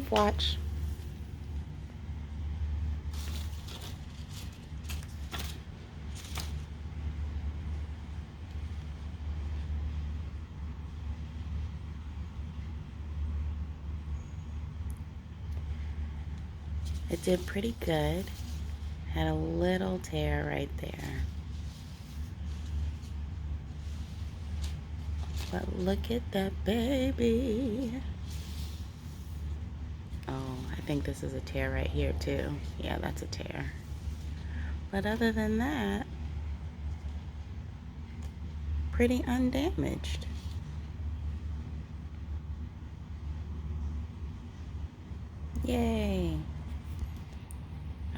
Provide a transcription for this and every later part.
leaf watch. It did pretty good. Had a little tear right there. But look at that baby. Oh, I think this is a tear right here too. Yeah, that's a tear. But other than that, pretty undamaged. Yay.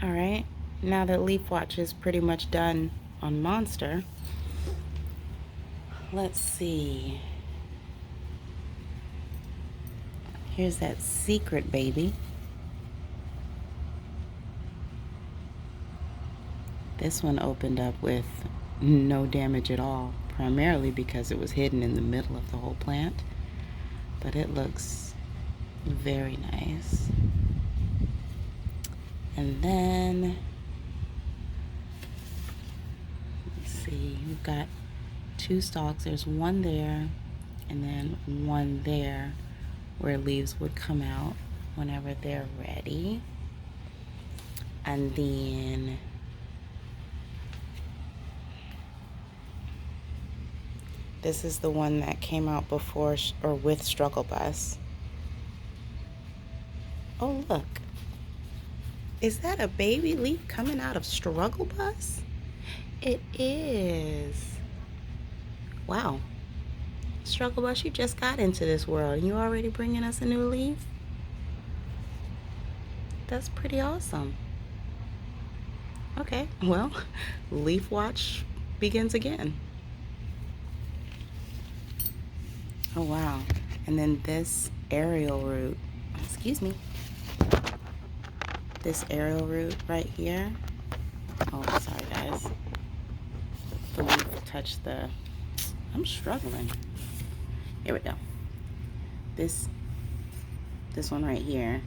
All right, now that leaf watch is pretty much done on Monster, let's see. Here's that secret baby. This one opened up with no damage at all, primarily because it was hidden in the middle of the whole plant. But it looks very nice. And then, let's see, we've got 2 stalks. There's one there and then one there where leaves would come out whenever they're ready. And then this is the one that came out before or with Struggle Bus. Oh, look. Is that a baby leaf coming out of Struggle Bus? It is. Wow. Struggle Bus, you just got into this world and you already bringing us a new leaf? That's pretty awesome. Okay, well, leaf watch begins again. Oh, wow. And then this aerial root, excuse me, this aerial root right here. Oh, sorry guys. The leaf touched the, I'm struggling. Here we go. This one right here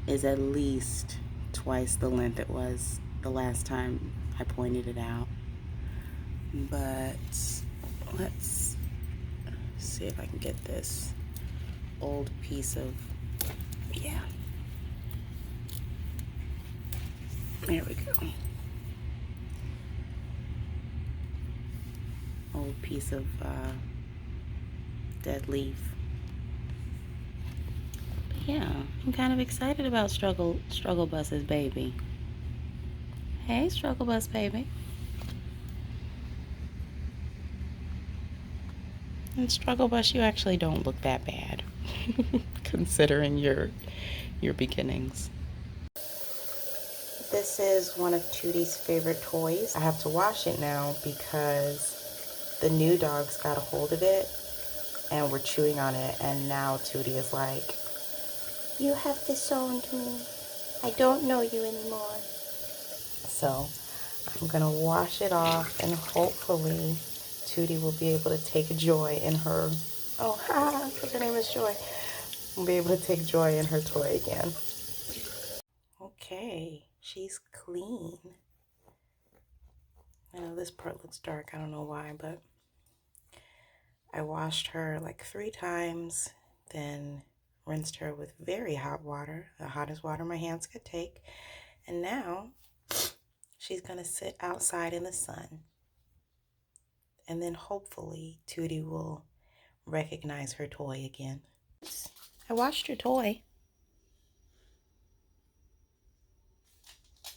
is at least twice the length it was the last time I pointed it out. But let's see if I can get this old piece of, yeah. There we go. Old piece of dead leaf. But yeah, I'm kind of excited about Struggle Bus's baby. Hey, Struggle Bus baby. And Struggle Bus, you actually don't look that bad, considering your beginnings. This is one of Tootie's favorite toys. I have to wash it now because the new dogs got a hold of it and were chewing on it, and now Tootie is like, you have disowned me. I don't know you anymore. So I'm gonna wash it off and hopefully Tootie will be able to take joy in her, oh, ha, because her name is Joy. Will be able to take joy in her toy again. Okay, she's clean. I know this part looks dark, I don't know why, but I washed her like 3 times, then rinsed her with very hot water, the hottest water my hands could take, and now she's gonna sit outside in the sun. And then hopefully Tootie will recognize her toy again. I washed your toy.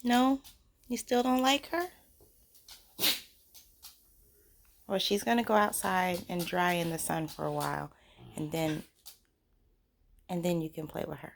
No? You still don't like her? Well, she's gonna go outside and dry in the sun for a while, and then you can play with her.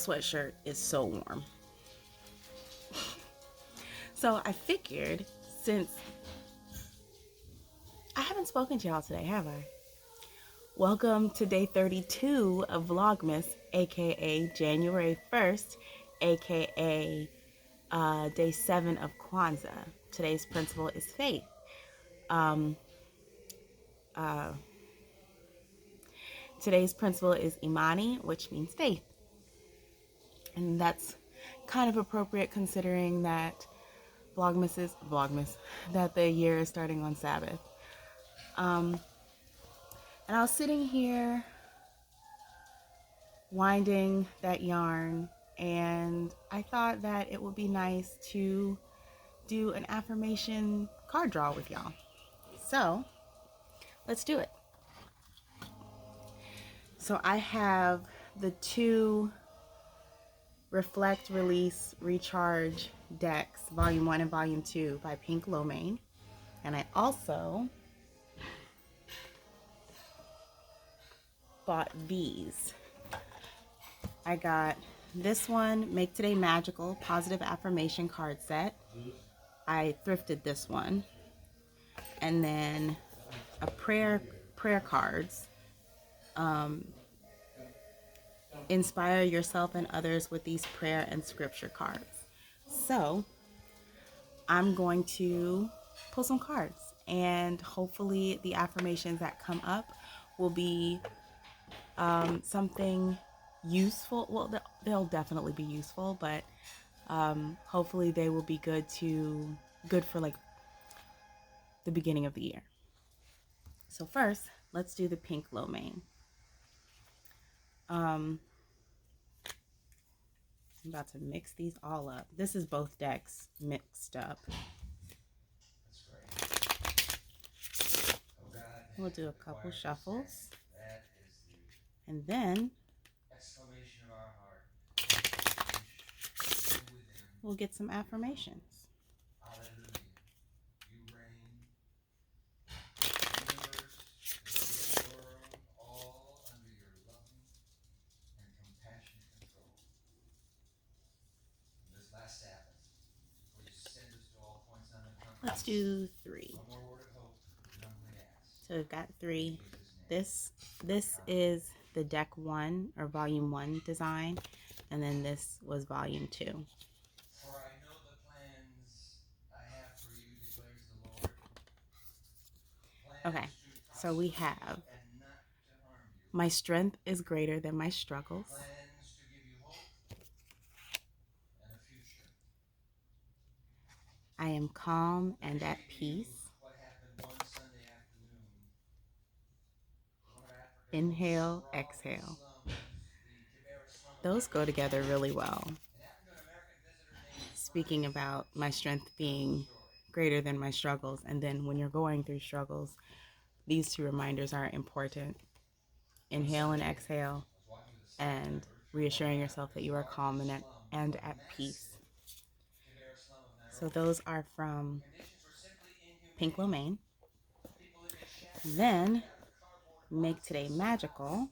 this sweatshirt is so warm. So I figured, since I haven't spoken to y'all today, have I? Welcome to day 32 of Vlogmas, aka January 1st, aka day 7 of Kwanzaa. Today's principle is faith. Today's principle is Imani, which means faith. And that's kind of appropriate considering that that the year is starting on Sabbath. And I was sitting here winding that yarn, and I thought that it would be nice to do an affirmation card draw with y'all. So let's do it. So I have the two Reflect, Release, Recharge decks, Volume 1 and Volume 2 by Pink Lomain. And I also bought these. I got this one, Make Today Magical, Positive Affirmation card set. I thrifted this one. And then a prayer cards. Inspire yourself and others with these prayer and scripture cards. So I'm going to pull some cards, and hopefully the affirmations that come up will be something useful. Well, they'll definitely be useful, but hopefully they will be good for like the beginning of the year. So first, let's do the Pink Lomain. I'm about to mix these all up. This is both decks mixed up. We'll do a couple shuffles, and then we'll get some affirmations. Let's do 3. So we've got 3. This is the deck 1 or volume 1 design, and then this was volume 2. Okay, so we have, my strength is greater than my struggles. I am calm and at peace. Inhale, exhale. Those go together really well. Speaking about my strength being greater than my struggles, and then when you're going through struggles, these two reminders are important. Inhale and exhale, and reassuring yourself that you are calm and at peace. So those are from Pink Lomain. Then, Make Today Magical.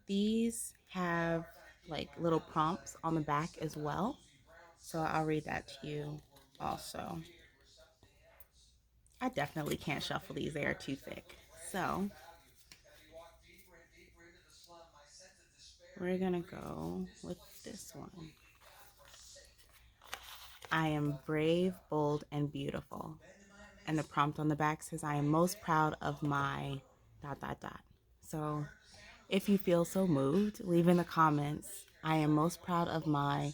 These have like little prompts on the back as well. So I'll read that to you also. I definitely can't shuffle these, they are too thick. So we're gonna go with this one. I am brave, bold, and beautiful. And the prompt on the back says, I am most proud of my ... So if you feel so moved, leave in the comments, I am most proud of my,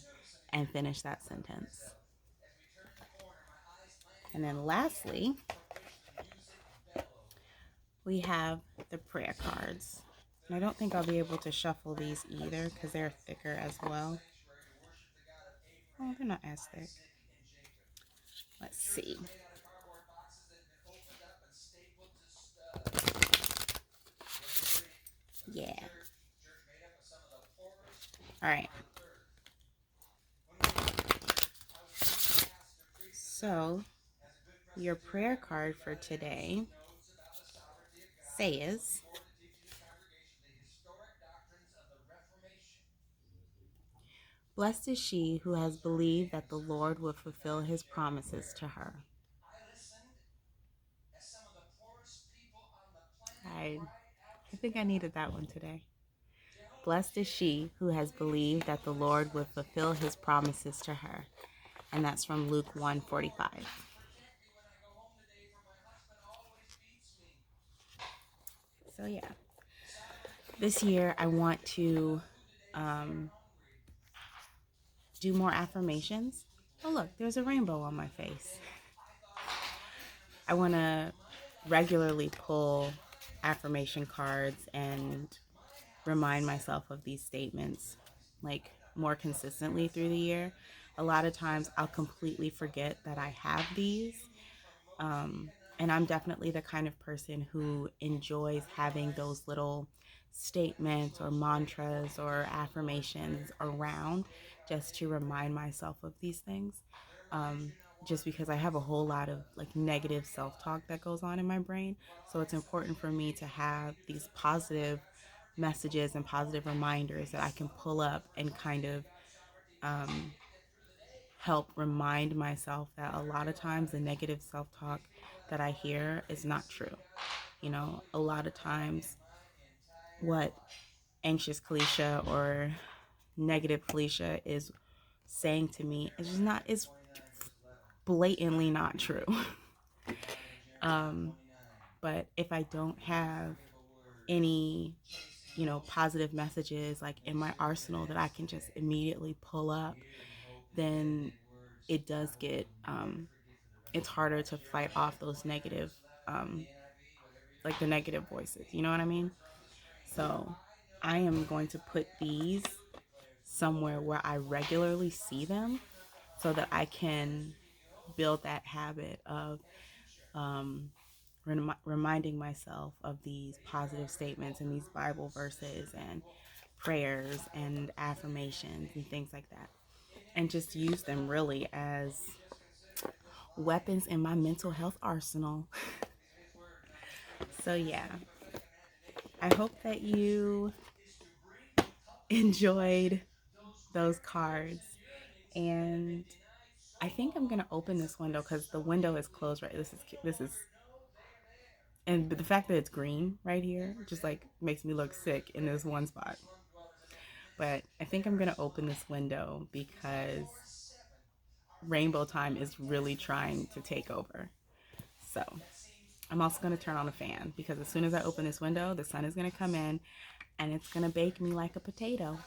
and finish that sentence. And then lastly, we have the prayer cards. And I don't think I'll be able to shuffle these either because they're thicker as well. Oh, they're not as thick. Let's see. Yeah. All right. So, your prayer card for today says, Blessed is she who has believed that the Lord will fulfill his promises to her. I, I think I needed that one today. Blessed is she who has believed that the Lord will fulfill his promises to her. And that's from Luke 1:45. So yeah, this year I want to do more affirmations. Oh look, there's a rainbow on my face. I want to regularly pull affirmation cards and remind myself of these statements like more consistently through the year. A lot of times I'll completely forget that I have these. And I'm definitely the kind of person who enjoys having those little statements or mantras or affirmations around just to remind myself of these things. Um, just because I have a whole lot of like negative self-talk that goes on in my brain. So it's important for me to have these positive messages and positive reminders that I can pull up and kind of help remind myself that a lot of times the negative self-talk that I hear is not true. You know, a lot of times what anxious Kalisha or negative Kalisha is saying to me is just not, it's blatantly not true. But if I don't have any, you know, positive messages like in my arsenal that I can just immediately pull up, then it does get it's harder to fight off those negative like the negative voices, you know what I mean? So I am going to put these somewhere where I regularly see them so that I can build that habit of reminding myself of these positive statements and these Bible verses and prayers and affirmations and things like that, and just use them really as weapons in my mental health arsenal. So yeah, I hope that you enjoyed those cards, and I think I'm gonna open this window because the window is closed. Right, this is and the fact that it's green right here just like makes me look sick in this one spot. But I think I'm gonna open this window because rainbow time is really trying to take over. So I'm also gonna turn on a fan because as soon as I open this window, the sun is gonna come in and it's gonna bake me like a potato.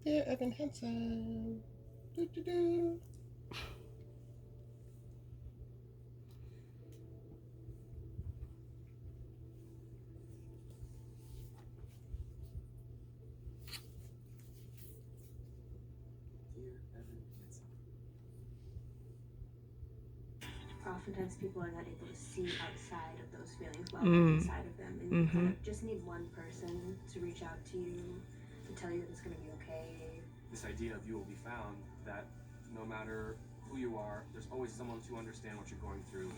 Dear Evan Hansen. Do. Oftentimes people are not able to see outside of those feelings while they're inside of them, and you kind of just need one person to reach out to you to tell you that it's going to be okay, this idea of you will be found, that no matter who you are, there's always someone to understand what you're going through.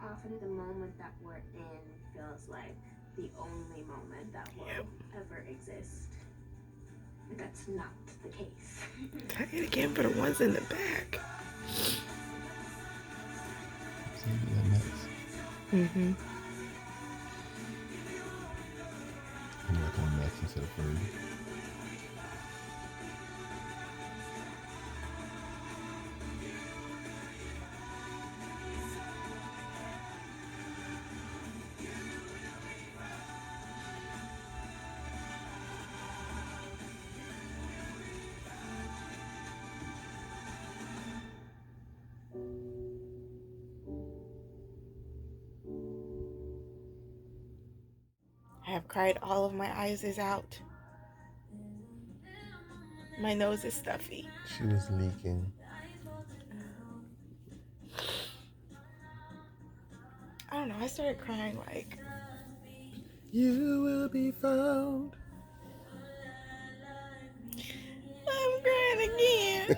Often the moment that we're in feels like the only moment that will ever exist. But that's not the case. Try it again for the ones in the back. Mm-hmm. Like on nuts instead of food. I have cried all of my eyes is out. My nose is stuffy. She was leaking. I don't know, I started crying like, You will be found. I'm crying again.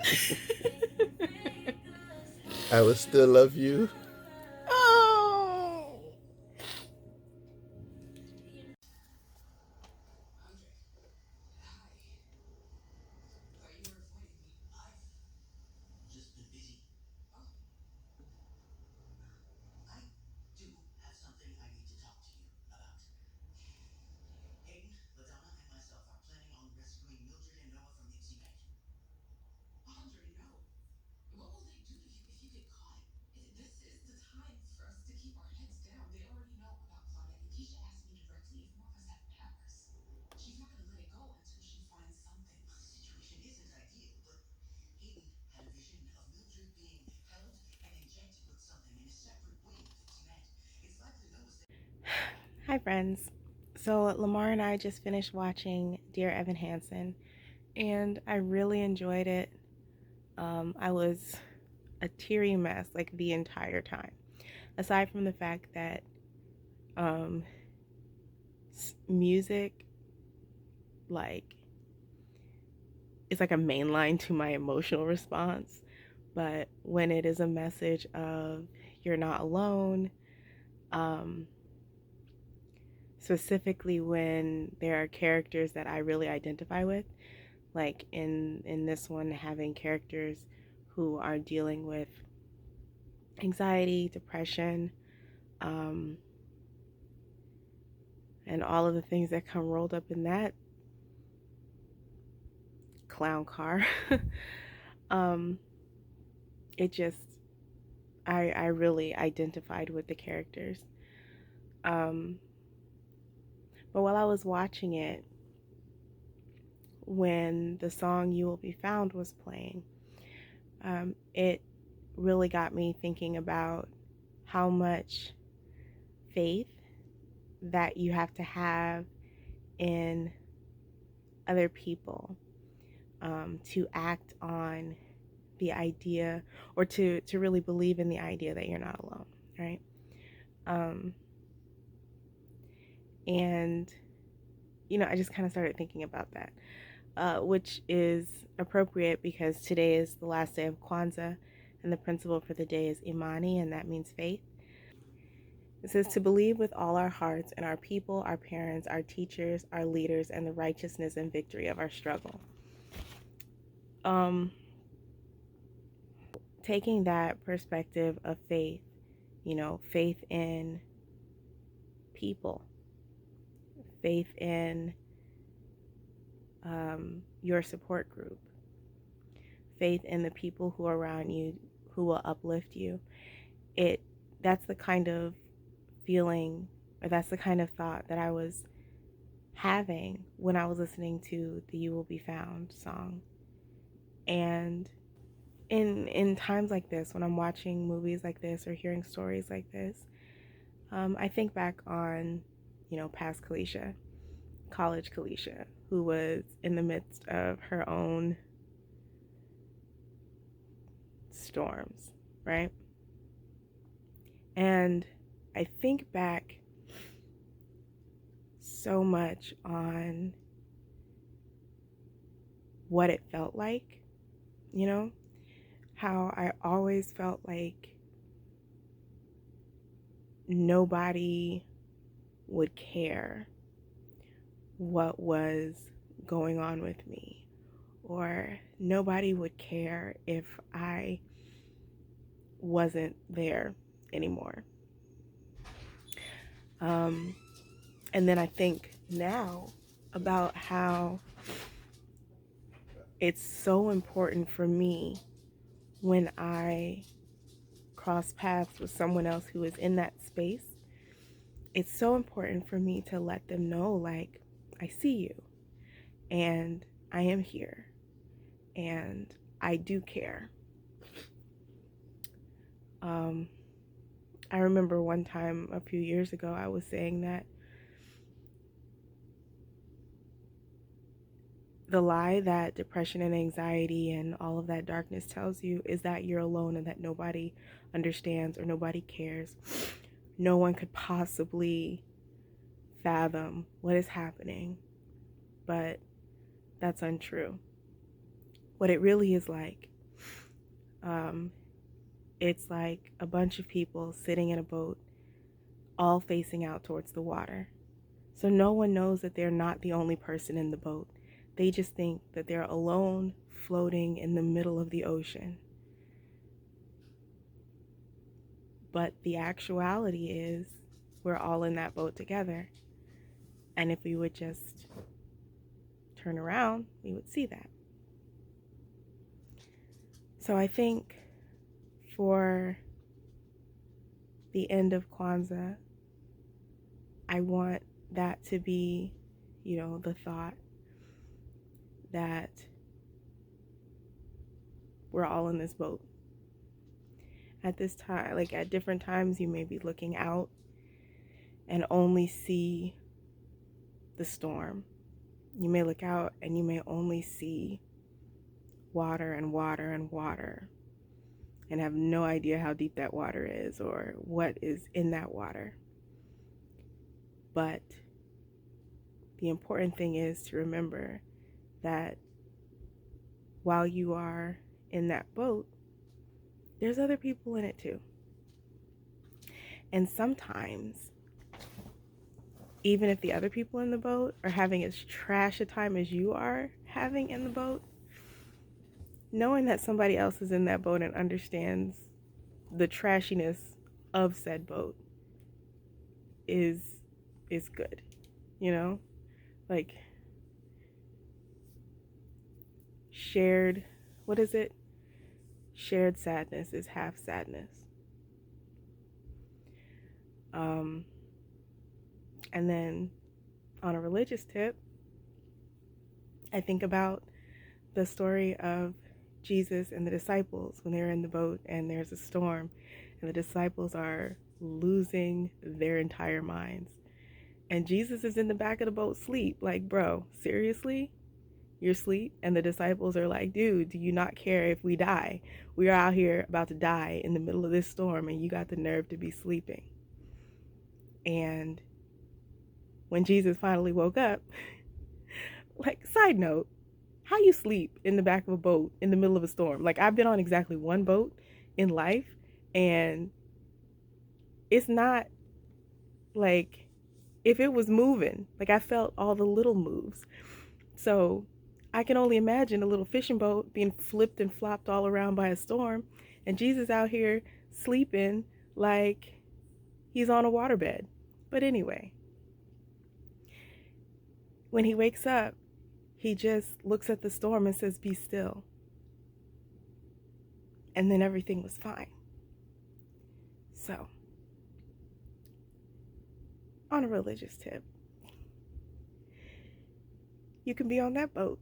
I will still love you. Oh. Hi friends. So Lamar and I just finished watching Dear Evan Hansen and I really enjoyed it. I was a teary mess like the entire time. Aside from the fact that music like it's like a main line to my emotional response, but when it is a message of you're not alone, specifically when there are characters that I really identify with, like in this one, having characters who are dealing with anxiety, depression, and all of the things that come rolled up in that clown car. It just, I really identified with the characters. But while I was watching it, when the song You Will Be Found was playing, it really got me thinking about how much faith that you have to have in other people to act on the idea, or to really believe in the idea that you're not alone, right? And you know, I just kind of started thinking about that, which is appropriate because today is the last day of Kwanzaa, and the principle for the day is Imani, and that means faith. It says to believe with all our hearts in our people, our parents, our teachers, our leaders, and the righteousness and victory of our struggle. Taking that perspective of faith, you know, faith in people, faith in your support group, faith in the people who are around you, who will uplift you. That's the kind of feeling, or that's the kind of thought that I was having when I was listening to the You Will Be Found song. And in times like this, when I'm watching movies like this or hearing stories like this, I think back on, past college Kalisha, who was in the midst of her own storms, right? And I think back so much on what it felt like, how I always felt like nobody would care what was going on with me, or nobody would care if I wasn't there anymore. And then I think now about how it's so important for me when I cross paths with someone else who is in that space. It's so important for me to let them know, like, I see you, and I am here, and I do care. I remember one time a few years ago, I was saying that the lie that depression and anxiety and all of that darkness tells you is that you're alone and that nobody understands or nobody cares. No one could possibly fathom what is happening, but that's untrue. What it really is like, it's like a bunch of people sitting in a boat, all facing out towards the water. So no one knows that they're not the only person in the boat. They just think that they're alone, floating in the middle of the ocean. But the actuality is we're all in that boat together. And if we would just turn around, we would see that. So I think for the end of Kwanzaa, I want that to be, the thought that we're all in this boat. At this time, like at different times, you may be looking out and only see the storm. You may look out and you may only see water and water and water and have no idea how deep that water is or what is in that water. But the important thing is to remember that while you are in that boat, there's other people in it too. And sometimes, even if the other people in the boat are having as trash a time as you are having in the boat, knowing that somebody else is in that boat and understands the trashiness of said boat is good, like shared sadness is half sadness. And then on a religious tip, I think about the story of Jesus and the disciples when they're in the boat and there's a storm and the disciples are losing their entire minds. And Jesus is in the back of the boat asleep. Like, bro, seriously? You're asleep? And the disciples are like, dude, do you not care if we die? We are out here about to die in the middle of this storm and you got the nerve to be sleeping. And when Jesus finally woke up, like, side note, how you sleep in the back of a boat in the middle of a storm? Like, I've been on exactly one boat in life, and it's not like if it was moving, like I felt all the little moves. So I can only imagine a little fishing boat being flipped and flopped all around by a storm, and Jesus out here sleeping like he's on a waterbed. But anyway, when he wakes up, he just looks at the storm and says, be still. and then everything was fine. So, on a religious tip, you can be on that boat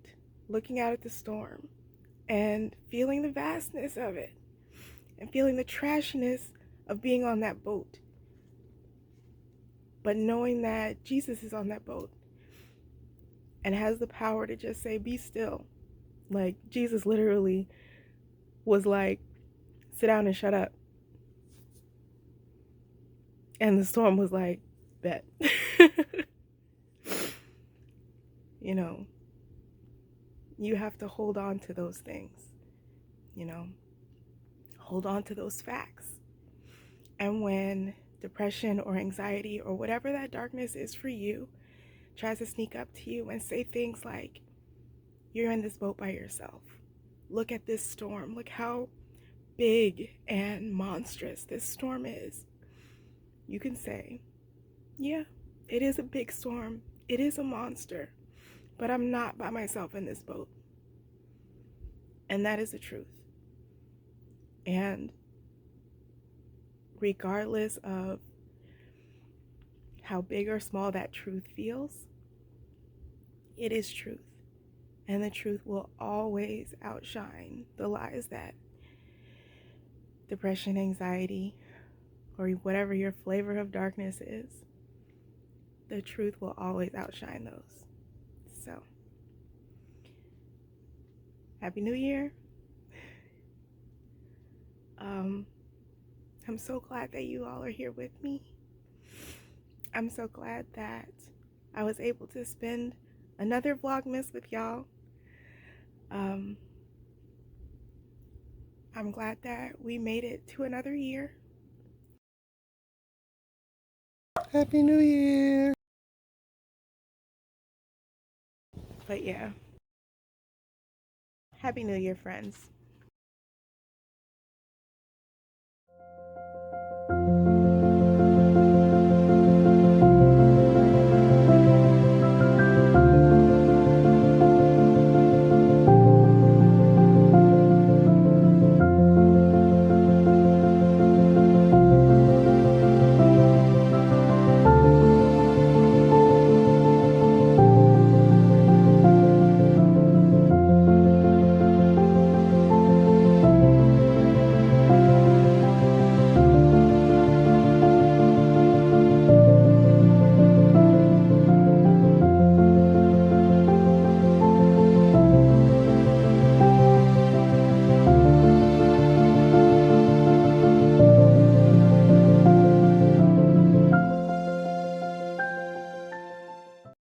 looking out at the storm and feeling the vastness of it and feeling the trashiness of being on that boat, but knowing that Jesus is on that boat and has the power to just say, be still. Like, Jesus literally was like, sit down and shut up. And the storm was like, bet. You know, you have to hold on to those things, you know, hold on to those facts. And when depression or anxiety or whatever that darkness is for you tries to sneak up to you and say things like, you're in this boat by yourself. Look at this storm. Look how big and monstrous this storm is. You can say, yeah, it is a big storm. It is a monster, but I'm not by myself in this boat. And that is the truth. And regardless of how big or small that truth feels, it is truth. And the truth will always outshine the lies that depression, anxiety, or whatever your flavor of darkness is. The truth will always outshine those. So, Happy New Year. I'm so glad that you all are here with me. I'm so glad that I was able to spend another Vlogmas with y'all. I'm glad that we made it to another year. Happy New Year. But yeah, Happy New Year, friends.